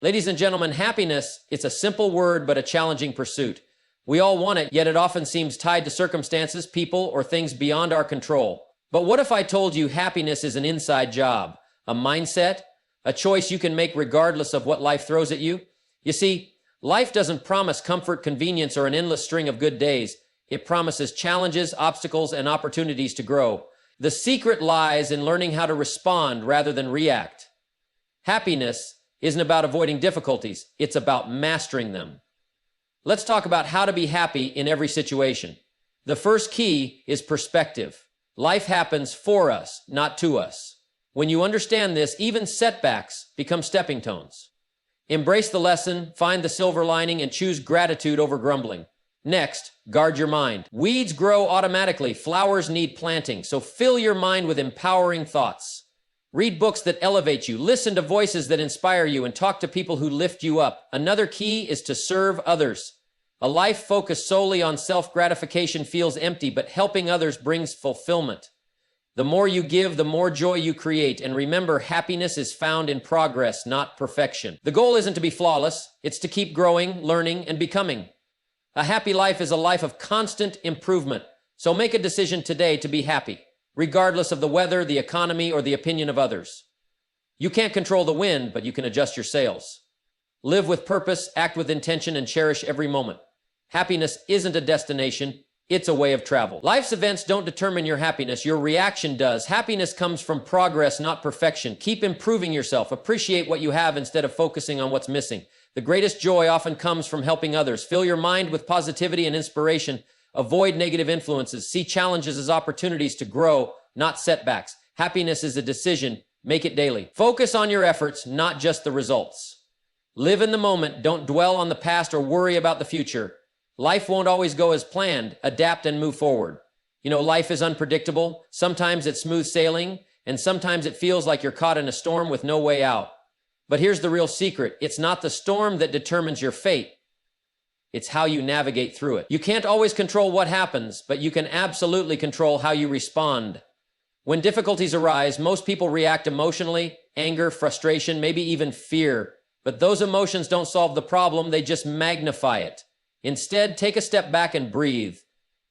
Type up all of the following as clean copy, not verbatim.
Ladies and gentlemen, happiness, it's a simple word but a challenging pursuit. We all want it, yet it often seems tied to circumstances, people, or things beyond our control. But what if I told you happiness is an inside job, a mindset, a choice you can make regardless of what life throws at you? You see, life doesn't promise comfort, convenience, or an endless string of good days. It promises challenges, obstacles, and opportunities to grow. The secret lies in learning how to respond rather than react. Happiness isn't about avoiding difficulties, it's about mastering them. Let's talk about how to be happy in every situation. The first key is perspective. Life happens for us, not to us. When you understand this, even setbacks become stepping stones. Embrace the lesson, find the silver lining, and choose gratitude over grumbling. Next, guard your mind. Weeds grow automatically, flowers need planting, so fill your mind with empowering thoughts. Read books that elevate you, listen to voices that inspire you, and talk to people who lift you up. Another key is to serve others. A life focused solely on self-gratification feels empty, but helping others brings fulfillment. The more you give, the more joy you create. And remember, happiness is found in progress, not perfection. The goal isn't to be flawless, it's to keep growing, learning, and becoming. A happy life is a life of constant improvement. So make a decision today to be happy, regardless of the weather, the economy, or the opinion of others. You can't control the wind, but you can adjust your sails. Live with purpose, act with intention, and cherish every moment. Happiness isn't a destination, it's a way of travel. Life's events don't determine your happiness, your reaction does. Happiness comes from progress, not perfection. Keep improving yourself, appreciate what you have instead of focusing on what's missing. The greatest joy often comes from helping others. Fill your mind with positivity and inspiration. Avoid negative influences. See challenges as opportunities to grow, not setbacks. Happiness is a decision. Make it daily. Focus on your efforts, not just the results. Live in the moment. Don't dwell on the past or worry about the future. Life won't always go as planned. Adapt and move forward. You know, life is unpredictable. Sometimes it's smooth sailing, and sometimes it feels like you're caught in a storm with no way out. But here's the real secret. It's not the storm that determines your fate. It's how you navigate through it. You can't always control what happens, but you can absolutely control how you respond. When difficulties arise, most people react emotionally, anger, frustration, maybe even fear. But those emotions don't solve the problem, they just magnify it. Instead, take a step back and breathe.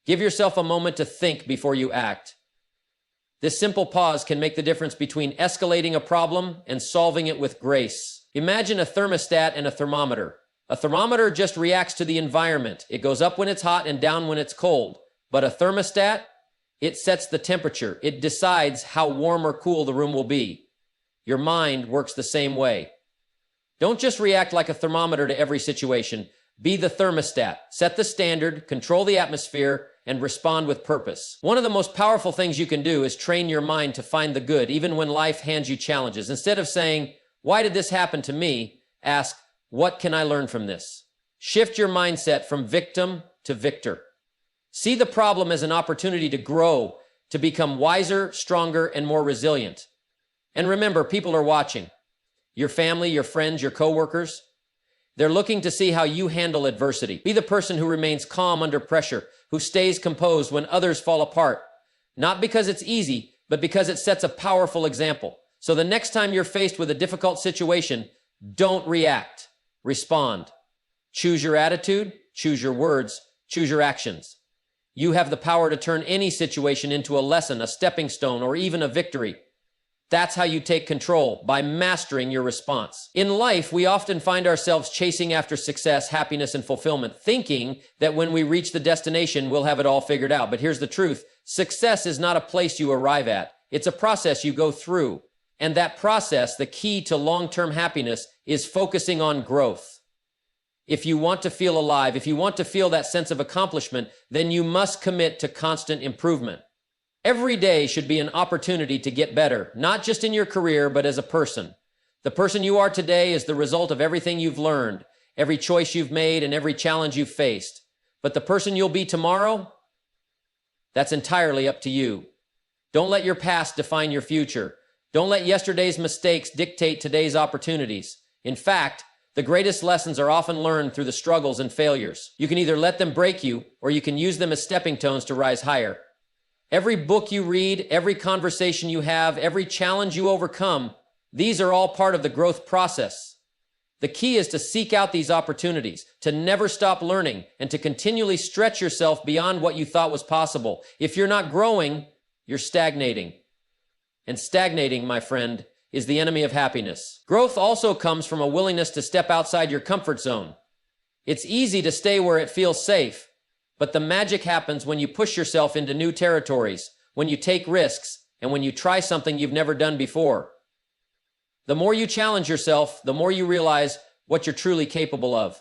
Give yourself a moment to think before you act. This simple pause can make the difference between escalating a problem and solving it with grace. Imagine a thermostat and a thermometer. A thermometer just reacts to the environment. It goes up when it's hot and down when it's cold. But a thermostat, it sets the temperature. It decides how warm or cool the room will be. Your mind works the same way. Don't just react like a thermometer to every situation. Be the thermostat. Set the standard, control the atmosphere, and respond with purpose. One of the most powerful things you can do is train your mind to find the good, even when life hands you challenges. Instead of saying, "Why did this happen to me?" ask, "What can I learn from this?" Shift your mindset from victim to victor. See the problem as an opportunity to grow, to become wiser, stronger, and more resilient. And remember, people are watching. Your family, your friends, your coworkers. They're looking to see how you handle adversity. Be the person who remains calm under pressure, who stays composed when others fall apart. Not because it's easy, but because it sets a powerful example. So the next time you're faced with a difficult situation, don't react. Respond. Choose your attitude, choose your words, choose your actions. You have the power to turn any situation into a lesson, a stepping stone, or even a victory. That's how you take control, by mastering your response. In life, we often find ourselves chasing after success, happiness, and fulfillment, thinking that when we reach the destination, we'll have it all figured out. But here's the truth. Success is not a place you arrive at. It's a process you go through. And that process, the key to long-term happiness, is focusing on growth. If you want to feel alive, if you want to feel that sense of accomplishment, then you must commit to constant improvement. Every day should be an opportunity to get better, not just in your career, but as a person. The person you are today is the result of everything you've learned, every choice you've made, and every challenge you've faced. But the person you'll be tomorrow, that's entirely up to you. Don't let your past define your future. Don't let yesterday's mistakes dictate today's opportunities. In fact, the greatest lessons are often learned through the struggles and failures. You can either let them break you, or you can use them as stepping stones to rise higher. Every book you read, every conversation you have, every challenge you overcome, these are all part of the growth process. The key is to seek out these opportunities, to never stop learning, and to continually stretch yourself beyond what you thought was possible. If you're not growing, you're stagnating. And stagnating, my friend, is the enemy of happiness. Growth also comes from a willingness to step outside your comfort zone. It's easy to stay where it feels safe, but the magic happens when you push yourself into new territories, when you take risks, and when you try something you've never done before. The more you challenge yourself, the more you realize what you're truly capable of.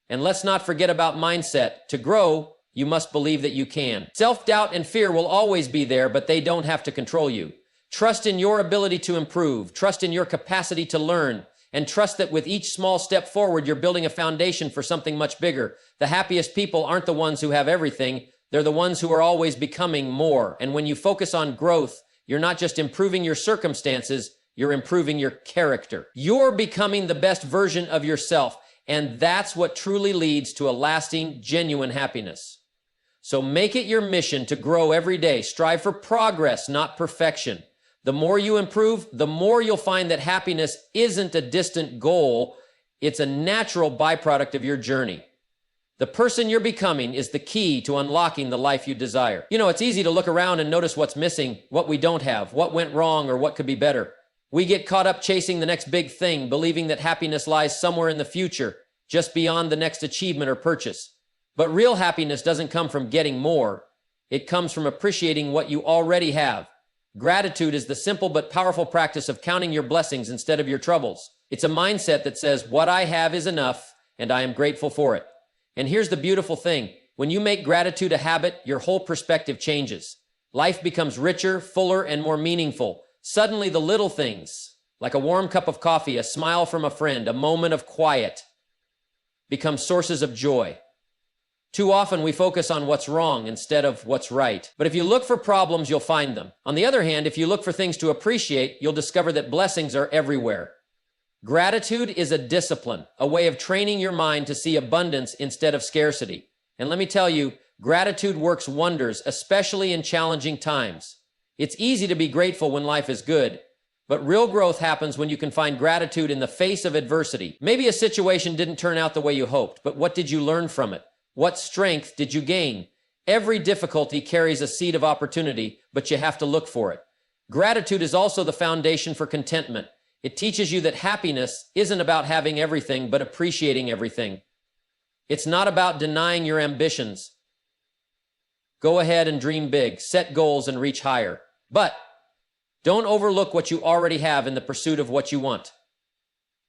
And let's not forget about mindset. To grow, you must believe that you can. Self-doubt and fear will always be there, but they don't have to control you. Trust in your ability to improve, trust in your capacity to learn, and trust that with each small step forward, you're building a foundation for something much bigger. The happiest people aren't the ones who have everything. They're the ones who are always becoming more. And when you focus on growth, you're not just improving your circumstances, you're improving your character. You're becoming the best version of yourself, and that's what truly leads to a lasting, genuine happiness. So make it your mission to grow every day. Strive for progress, not perfection. The more you improve, the more you'll find that happiness isn't a distant goal. It's a natural byproduct of your journey. The person you're becoming is the key to unlocking the life you desire. You know, it's easy to look around and notice what's missing, what we don't have, what went wrong, or what could be better. We get caught up chasing the next big thing, believing that happiness lies somewhere in the future, just beyond the next achievement or purchase. But real happiness doesn't come from getting more. It comes from appreciating what you already have. Gratitude is the simple but powerful practice of counting your blessings instead of your troubles. It's a mindset that says, what I have is enough, and I am grateful for it. And here's the beautiful thing. When you make gratitude a habit, your whole perspective changes. Life becomes richer, fuller, and more meaningful. Suddenly, the little things, like a warm cup of coffee, a smile from a friend, a moment of quiet, become sources of joy. Too often, we focus on what's wrong instead of what's right. But if you look for problems, you'll find them. On the other hand, if you look for things to appreciate, you'll discover that blessings are everywhere. Gratitude is a discipline, a way of training your mind to see abundance instead of scarcity. And let me tell you, gratitude works wonders, especially in challenging times. It's easy to be grateful when life is good, but real growth happens when you can find gratitude in the face of adversity. Maybe a situation didn't turn out the way you hoped, but what did you learn from it? What strength did you gain? Every difficulty carries a seed of opportunity, but you have to look for it. Gratitude is also the foundation for contentment. It teaches you that happiness isn't about having everything, but appreciating everything. It's not about denying your ambitions. Go ahead and dream big, set goals, and reach higher. But don't overlook what you already have in the pursuit of what you want.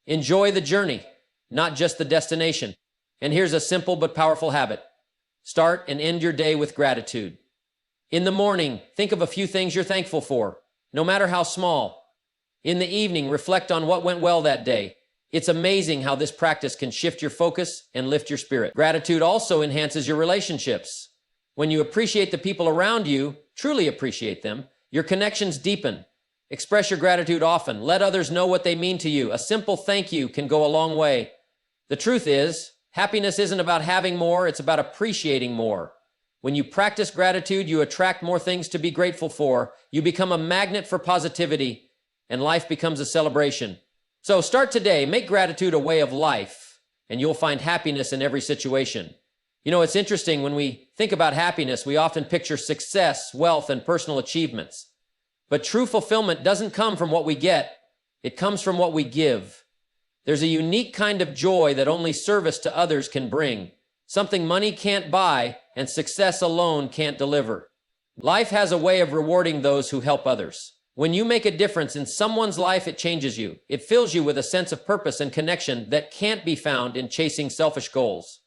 Enjoy the journey, not just the destination. And here's a simple but powerful habit. Start and end your day with gratitude. In the morning, think of a few things you're thankful for, no matter how small. In the evening, reflect on what went well that day. It's amazing how this practice can shift your focus and lift your spirit. Gratitude also enhances your relationships. When you appreciate the people around you, truly appreciate them, your connections deepen. Express your gratitude often. Let others know what they mean to you. A simple thank you can go a long way. The truth is, happiness isn't about having more, it's about appreciating more. When you practice gratitude, you attract more things to be grateful for. You become a magnet for positivity, and life becomes a celebration. So start today, make gratitude a way of life, and you'll find happiness in every situation. You know, it's interesting, when we think about happiness, we often picture success, wealth, and personal achievements. But true fulfillment doesn't come from what we get, it comes from what we give. There's a unique kind of joy that only service to others can bring, something money can't buy and success alone can't deliver. Life has a way of rewarding those who help others. When you make a difference in someone's life, it changes you. It fills you with a sense of purpose and connection that can't be found in chasing selfish goals.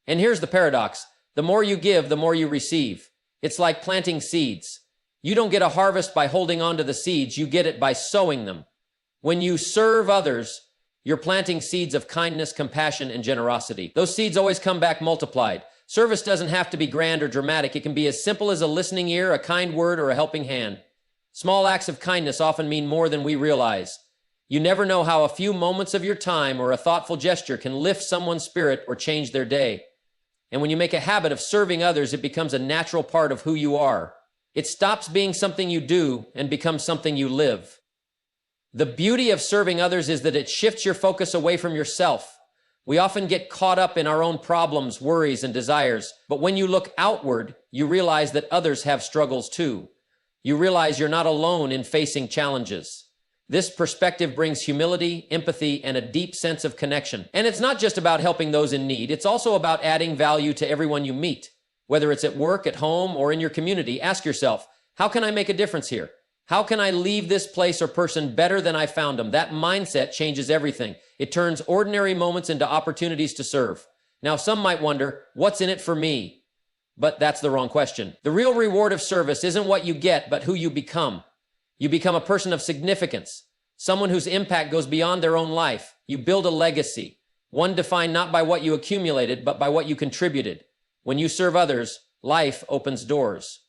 And here's the paradox. The more you give, the more you receive. It's like planting seeds. You don't get a harvest by holding on to the seeds, you get it by sowing them. When you serve others, you're planting seeds of kindness, compassion, and generosity. Those seeds always come back multiplied. Service doesn't have to be grand or dramatic. It can be as simple as a listening ear, a kind word, or a helping hand. Small acts of kindness often mean more than we realize. You never know how a few moments of your time or a thoughtful gesture can lift someone's spirit or change their day. And when you make a habit of serving others, it becomes a natural part of who you are. It stops being something you do and becomes something you live. The beauty of serving others is that it shifts your focus away from yourself. We often get caught up in our own problems, worries, and desires, but when you look outward, you realize that others have struggles too. You realize you're not alone in facing challenges. This perspective brings humility, empathy, and a deep sense of connection. And it's not just about helping those in need, it's also about adding value to everyone you meet. Whether it's at work, at home, or in your community, ask yourself, how can I make a difference here? How can I leave this place or person better than I found them? That mindset changes everything. It turns ordinary moments into opportunities to serve. Now, some might wonder, what's in it for me? But that's the wrong question. The real reward of service isn't what you get, but who you become. You become a person of significance, someone whose impact goes beyond their own life. You build a legacy, one defined not by what you accumulated, but by what you contributed. When you serve others, life opens doors.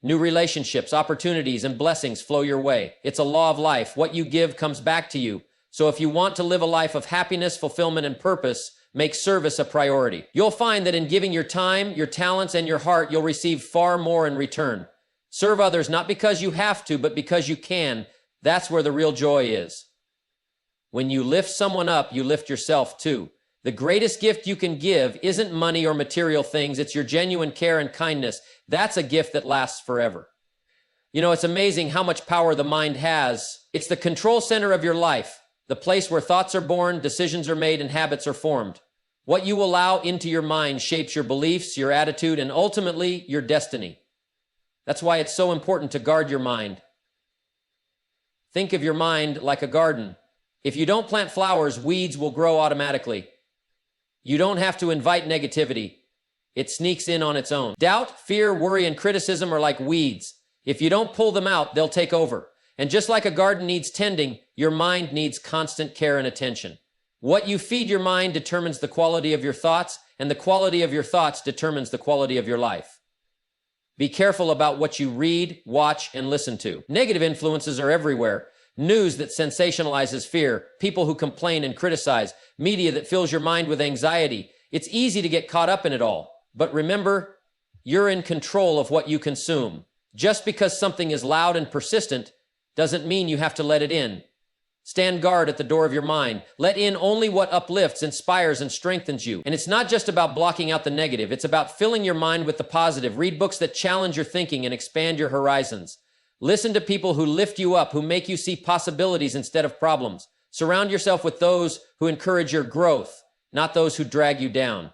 New relationships, opportunities, and blessings flow your way. It's a law of life. What you give comes back to you. So if you want to live a life of happiness, fulfillment, and purpose, make service a priority. You'll find that in giving your time, your talents, and your heart, you'll receive far more in return. Serve others not because you have to, but because you can. That's where the real joy is. When you lift someone up, you lift yourself too. The greatest gift you can give isn't money or material things. It's your genuine care and kindness. That's a gift that lasts forever. You know, it's amazing how much power the mind has. It's the control center of your life, the place where thoughts are born, decisions are made, and habits are formed. What you allow into your mind shapes your beliefs, your attitude, and ultimately your destiny. That's why it's so important to guard your mind. Think of your mind like a garden. If you don't plant flowers, weeds will grow automatically. You don't have to invite negativity. It sneaks in on its own. Doubt, fear, worry, and criticism are like weeds. If you don't pull them out, they'll take over. And just like a garden needs tending, your mind needs constant care and attention. What you feed your mind determines the quality of your thoughts, and the quality of your thoughts determines the quality of your life. Be careful about what you read, watch, and listen to. Negative influences are everywhere. News that sensationalizes fear, people who complain and criticize, media that fills your mind with anxiety. It's easy to get caught up in it all. But remember, you're in control of what you consume. Just because something is loud and persistent doesn't mean you have to let it in. Stand guard at the door of your mind. Let in only what uplifts, inspires, and strengthens you. And it's not just about blocking out the negative. It's about filling your mind with the positive. Read books that challenge your thinking and expand your horizons. Listen to people who lift you up, who make you see possibilities instead of problems. Surround yourself with those who encourage your growth, not those who drag you down.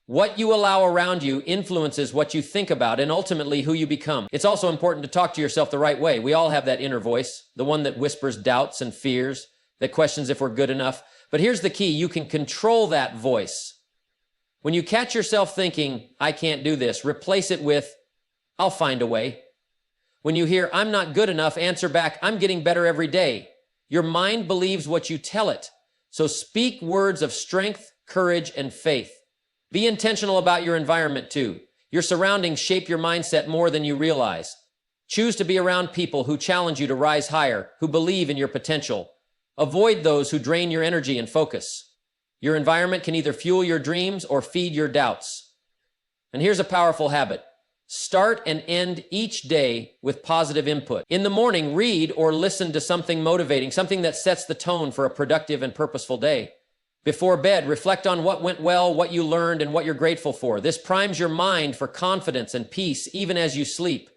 What you allow around you influences what you think about and ultimately who you become. It's also important to talk to yourself the right way. We all have that inner voice, the one that whispers doubts and fears, that questions if we're good enough. But here's the key. You can control that voice. When you catch yourself thinking, I can't do this, replace it with, I'll find a way. When you hear, I'm not good enough, answer back, I'm getting better every day. Your mind believes what you tell it. So speak words of strength, courage, and faith. Be intentional about your environment too. Your surroundings shape your mindset more than you realize. Choose to be around people who challenge you to rise higher, who believe in your potential. Avoid those who drain your energy and focus. Your environment can either fuel your dreams or feed your doubts. And here's a powerful habit. Start and end each day with positive input. In the morning, read or listen to something motivating, something that sets the tone for a productive and purposeful day. Before bed, reflect on what went well, what you learned, and what you're grateful for. This primes your mind for confidence and peace even as you sleep.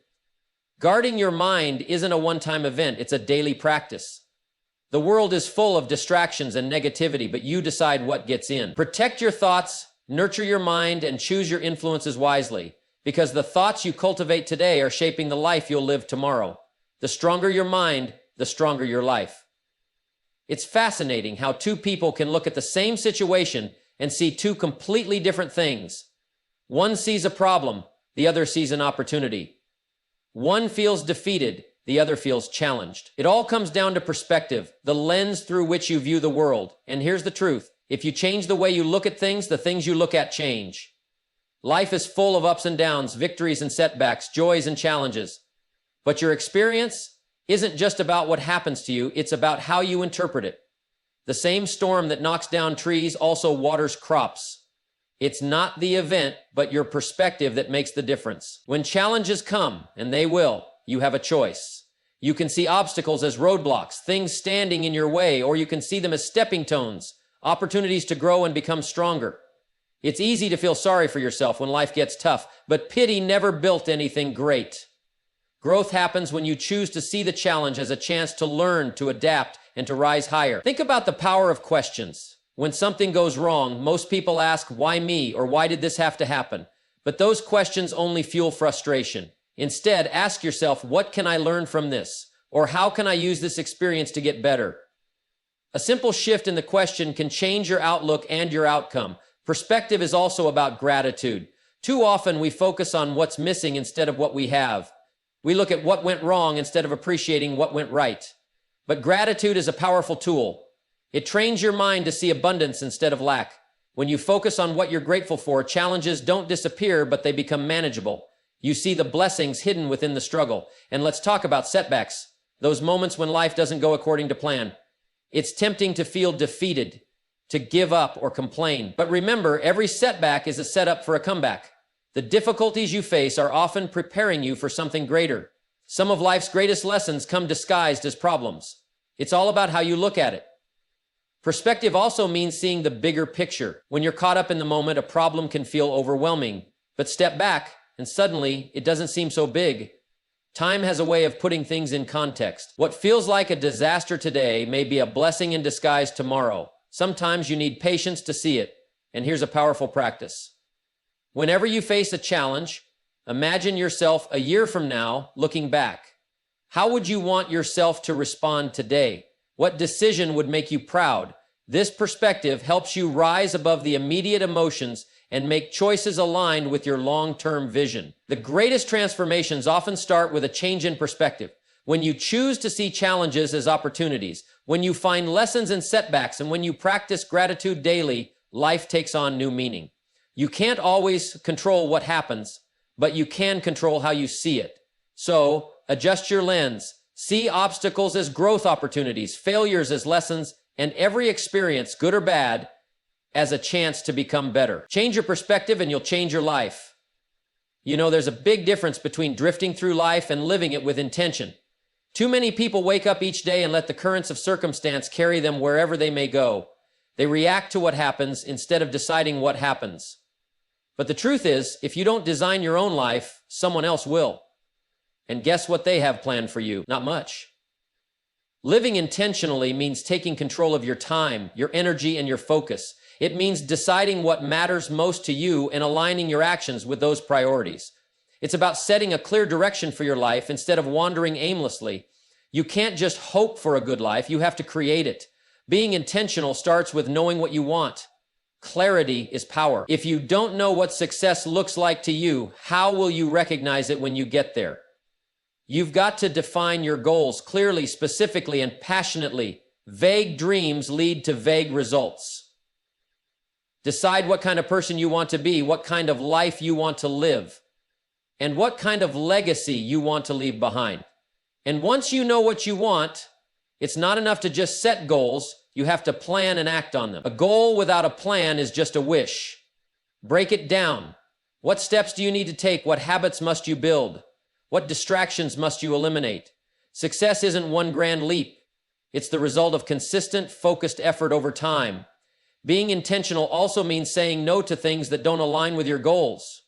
Guarding your mind isn't a one-time event, it's a daily practice. The world is full of distractions and negativity, but you decide what gets in. Protect your thoughts, nurture your mind, and choose your influences wisely, because the thoughts you cultivate today are shaping the life you'll live tomorrow. The stronger your mind, the stronger your life. It's fascinating how two people can look at the same situation and see two completely different things. One sees a problem, the other sees an opportunity. One feels defeated, the other feels challenged. It all comes down to perspective, the lens through which you view the world. And here's the truth. If you change the way you look at things, the things you look at change. Life is full of ups and downs, victories and setbacks, joys and challenges. But your experience isn't just about what happens to you, it's about how you interpret it. The same storm that knocks down trees also waters crops. It's not the event, but your perspective that makes the difference. When challenges come, and they will, you have a choice. You can see obstacles as roadblocks, things standing in your way, or you can see them as stepping stones, opportunities to grow and become stronger. It's easy to feel sorry for yourself when life gets tough, but pity never built anything great. Growth happens when you choose to see the challenge as a chance to learn, to adapt, and to rise higher. Think about the power of questions. When something goes wrong, most people ask, why me, or why did this have to happen? But those questions only fuel frustration. Instead, ask yourself, what can I learn from this? Or how can I use this experience to get better? A simple shift in the question can change your outlook and your outcome. Perspective is also about gratitude. Too often we focus on what's missing instead of what we have. We look at what went wrong instead of appreciating what went right. But gratitude is a powerful tool. It trains your mind to see abundance instead of lack. When you focus on what you're grateful for, challenges don't disappear, but they become manageable. You see the blessings hidden within the struggle. And let's talk about setbacks, those moments when life doesn't go according to plan. It's tempting to feel defeated, to give up or complain. But remember, every setback is a setup for a comeback. The difficulties you face are often preparing you for something greater. Some of life's greatest lessons come disguised as problems. It's all about how you look at it. Perspective also means seeing the bigger picture. When you're caught up in the moment, a problem can feel overwhelming. But step back, and suddenly, it doesn't seem so big. Time has a way of putting things in context. What feels like a disaster today may be a blessing in disguise tomorrow. Sometimes you need patience to see it. And here's a powerful practice. Whenever you face a challenge, imagine yourself a year from now looking back. How would you want yourself to respond today? What decision would make you proud? This perspective helps you rise above the immediate emotions and make choices aligned with your long-term vision. The greatest transformations often start with a change in perspective. When you choose to see challenges as opportunities, when you find lessons in setbacks, and when you practice gratitude daily, life takes on new meaning. You can't always control what happens, but you can control how you see it. So, adjust your lens. See obstacles as growth opportunities, failures as lessons, and every experience, good or bad, as a chance to become better. Change your perspective and you'll change your life. You know, there's a big difference between drifting through life and living it with intention. Too many people wake up each day and let the currents of circumstance carry them wherever they may go. They react to what happens instead of deciding what happens. But the truth is, if you don't design your own life, someone else will. And guess what they have planned for you? Not much. Living intentionally means taking control of your time, your energy, and your focus. It means deciding what matters most to you and aligning your actions with those priorities. It's about setting a clear direction for your life instead of wandering aimlessly. You can't just hope for a good life, you have to create it. Being intentional starts with knowing what you want. Clarity is power. If you don't know what success looks like to you, how will you recognize it when you get there? You've got to define your goals clearly, specifically, and passionately. Vague dreams lead to vague results. Decide what kind of person you want to be, what kind of life you want to live, and what kind of legacy you want to leave behind. And once you know what you want, it's not enough to just set goals. You have to plan and act on them. A goal without a plan is just a wish. Break it down. What steps do you need to take? What habits must you build? What distractions must you eliminate? Success isn't one grand leap. It's the result of consistent, focused effort over time. Being intentional also means saying no to things that don't align with your goals.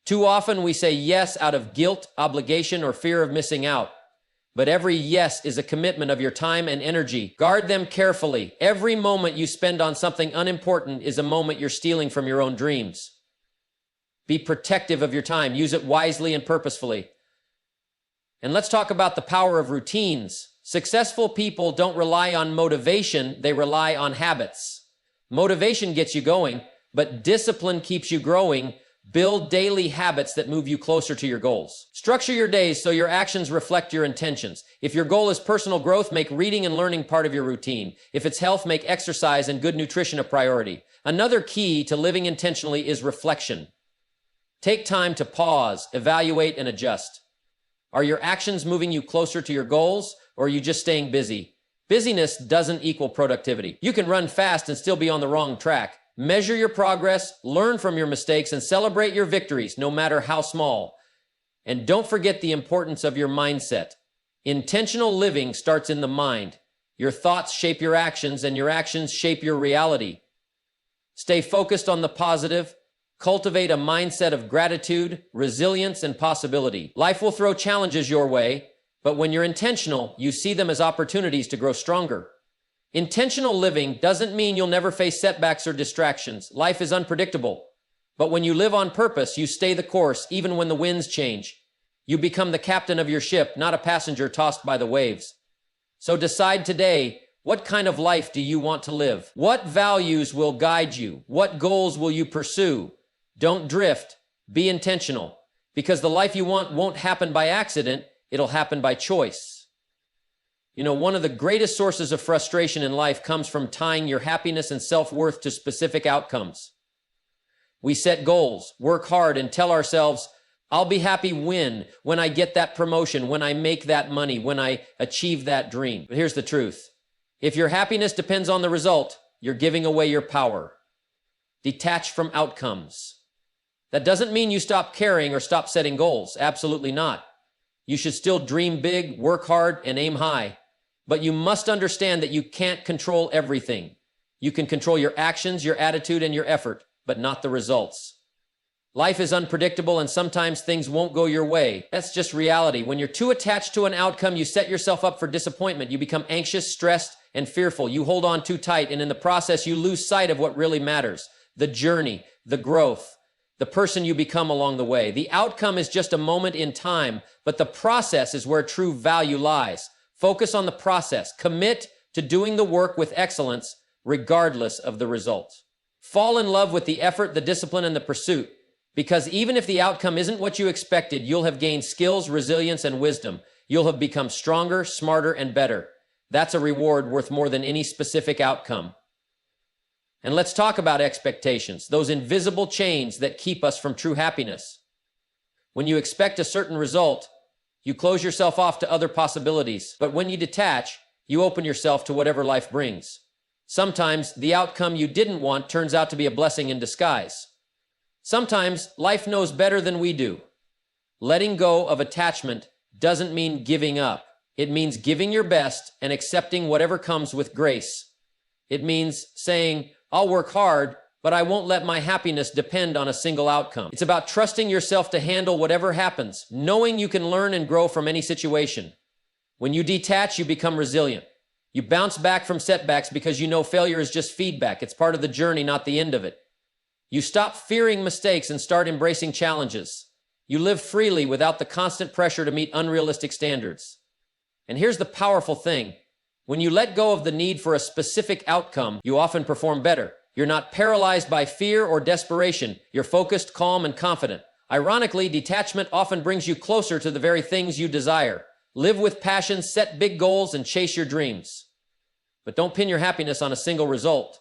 Too often we say yes out of guilt, obligation, or fear of missing out. But every yes is a commitment of your time and energy. Guard them carefully. Every moment you spend on something unimportant is a moment you're stealing from your own dreams. Be protective of your time. Use it wisely and purposefully. And let's talk about the power of routines. Successful people don't rely on motivation, they rely on habits. Motivation gets you going, but discipline keeps you growing. Build daily habits that move you closer to your goals. Structure your days so your actions reflect your intentions. If your goal is personal growth, make reading and learning part of your routine. If it's health, make exercise and good nutrition a priority. Another key to living intentionally is reflection. Take time to pause, evaluate, and adjust. Are your actions moving you closer to your goals, or are you just staying busy? Busyness doesn't equal productivity. You can run fast and still be on the wrong track. Measure your progress, learn from your mistakes, and celebrate your victories, no matter how small. And don't forget the importance of your mindset. Intentional living starts in the mind. Your thoughts shape your actions, and your actions shape your reality. Stay focused on the positive. Cultivate a mindset of gratitude, resilience, and possibility. Life will throw challenges your way, but when you're intentional, you see them as opportunities to grow stronger. Intentional living doesn't mean you'll never face setbacks or distractions. Life is unpredictable. But when you live on purpose, you stay the course even when the winds change. You become the captain of your ship, not a passenger tossed by the waves. So decide today, what kind of life do you want to live? What values will guide you? What goals will you pursue? Don't drift. Be intentional. Because the life you want won't happen by accident. It'll happen by choice. You know, one of the greatest sources of frustration in life comes from tying your happiness and self-worth to specific outcomes. We set goals, work hard, and tell ourselves, I'll be happy when I get that promotion, when I make that money, when I achieve that dream. But here's the truth. If your happiness depends on the result, you're giving away your power. Detach from outcomes. That doesn't mean you stop caring or stop setting goals. Absolutely not. You should still dream big, work hard, and aim high. But you must understand that you can't control everything. You can control your actions, your attitude, and your effort, but not the results. Life is unpredictable, and sometimes things won't go your way. That's just reality. When you're too attached to an outcome, you set yourself up for disappointment. You become anxious, stressed, and fearful. You hold on too tight, and in the process, you lose sight of what really matters. The journey, the growth, the person you become along the way. The outcome is just a moment in time, but the process is where true value lies. Focus on the process. Commit to doing the work with excellence, regardless of the result. Fall in love with the effort, the discipline, and the pursuit. Because even if the outcome isn't what you expected, you'll have gained skills, resilience, and wisdom. You'll have become stronger, smarter, and better. That's a reward worth more than any specific outcome. And let's talk about expectations, those invisible chains that keep us from true happiness. When you expect a certain result, you close yourself off to other possibilities. But when you detach, you open yourself to whatever life brings. Sometimes the outcome you didn't want turns out to be a blessing in disguise. Sometimes life knows better than we do. Letting go of attachment doesn't mean giving up. It means giving your best and accepting whatever comes with grace. It means saying, I'll work hard, but I won't let my happiness depend on a single outcome. It's about trusting yourself to handle whatever happens, knowing you can learn and grow from any situation. When you detach, you become resilient. You bounce back from setbacks because you know failure is just feedback. It's part of the journey, not the end of it. You stop fearing mistakes and start embracing challenges. You live freely without the constant pressure to meet unrealistic standards. And here's the powerful thing. When you let go of the need for a specific outcome, you often perform better. You're not paralyzed by fear or desperation. You're focused, calm, and confident. Ironically, detachment often brings you closer to the very things you desire. Live with passion, set big goals, and chase your dreams. But don't pin your happiness on a single result.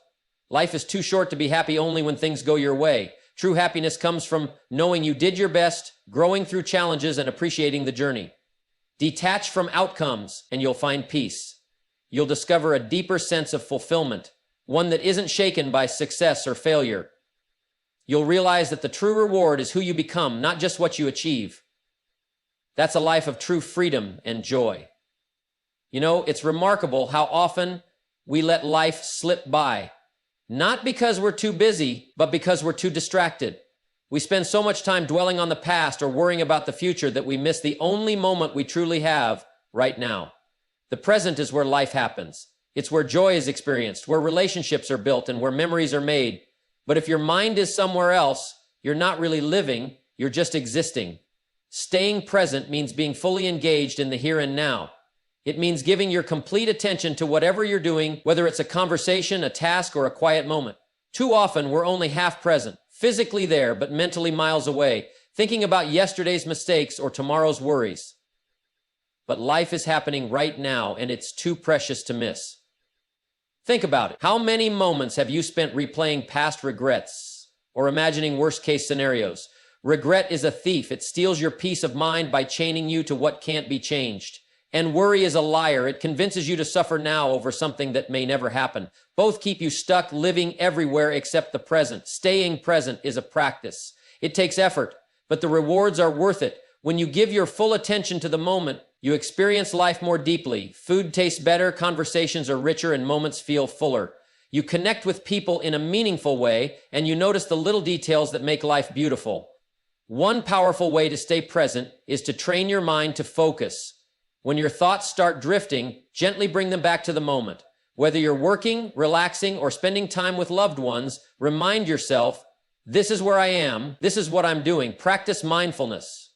Life is too short to be happy only when things go your way. True happiness comes from knowing you did your best, growing through challenges, and appreciating the journey. Detach from outcomes, and you'll find peace. You'll discover a deeper sense of fulfillment, one that isn't shaken by success or failure. You'll realize that the true reward is who you become, not just what you achieve. That's a life of true freedom and joy. You know, it's remarkable how often we let life slip by. Not because we're too busy, but because we're too distracted. We spend so much time dwelling on the past or worrying about the future that we miss the only moment we truly have right now. The present is where life happens. It's where joy is experienced, where relationships are built, and where memories are made. But if your mind is somewhere else, you're not really living, you're just existing. Staying present means being fully engaged in the here and now. It means giving your complete attention to whatever you're doing, whether it's a conversation, a task, or a quiet moment. Too often, we're only half present, physically there, but mentally miles away, thinking about yesterday's mistakes or tomorrow's worries. But life is happening right now, and it's too precious to miss. Think about it. How many moments have you spent replaying past regrets or imagining worst-case scenarios? Regret is a thief. It steals your peace of mind by chaining you to what can't be changed. And worry is a liar. It convinces you to suffer now over something that may never happen. Both keep you stuck living everywhere except the present. Staying present is a practice. It takes effort, but the rewards are worth it. When you give your full attention to the moment, You experience life more deeply. Food tastes better, conversations are richer, and moments feel fuller. You connect with people in a meaningful way, and you notice the little details that make life beautiful. One powerful way to stay present is to train your mind to focus. When your thoughts start drifting, gently bring them back to the moment. Whether you're working, relaxing, or spending time with loved ones, remind yourself, this is where I am, this is what I'm doing. Practice mindfulness.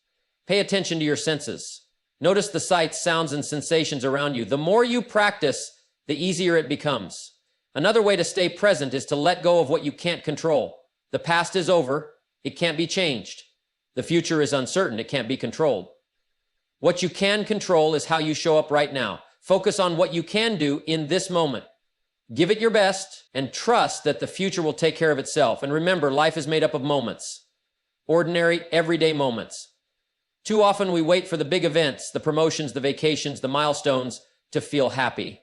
Pay attention to your senses. Notice the sights, sounds, and sensations around you. The more you practice, the easier it becomes. Another way to stay present is to let go of what you can't control. The past is over. It can't be changed. The future is uncertain. It can't be controlled. What you can control is how you show up right now. Focus on what you can do in this moment. Give it your best and trust that the future will take care of itself. And remember, life is made up of moments. Ordinary, everyday moments. Too often we wait for the big events, the promotions, the vacations, the milestones to feel happy.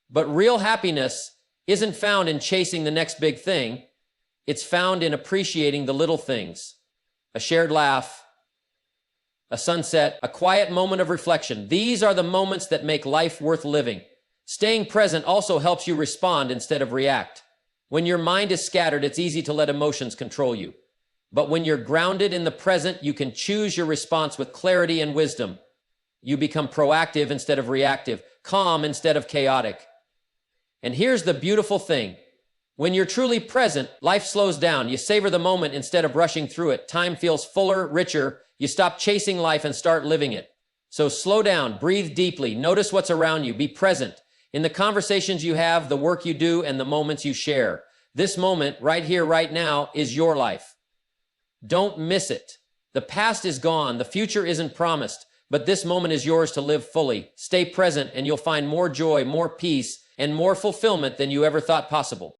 But real happiness isn't found in chasing the next big thing. It's found in appreciating the little things. A shared laugh, a sunset, a quiet moment of reflection. These are the moments that make life worth living. Staying present also helps you respond instead of react. When your mind is scattered, it's easy to let emotions control you. But when you're grounded in the present, you can choose your response with clarity and wisdom. You become proactive instead of reactive, calm instead of chaotic. And here's the beautiful thing. When you're truly present, life slows down. You savor the moment instead of rushing through it. Time feels fuller, richer. You stop chasing life and start living it. So slow down, breathe deeply, notice what's around you, be present in the conversations you have, the work you do, and the moments you share. This moment, right here, right now, is your life. Don't miss it. The past is gone. The future isn't promised, but this moment is yours to live fully. Stay present and you'll find more joy, more peace, and more fulfillment than you ever thought possible.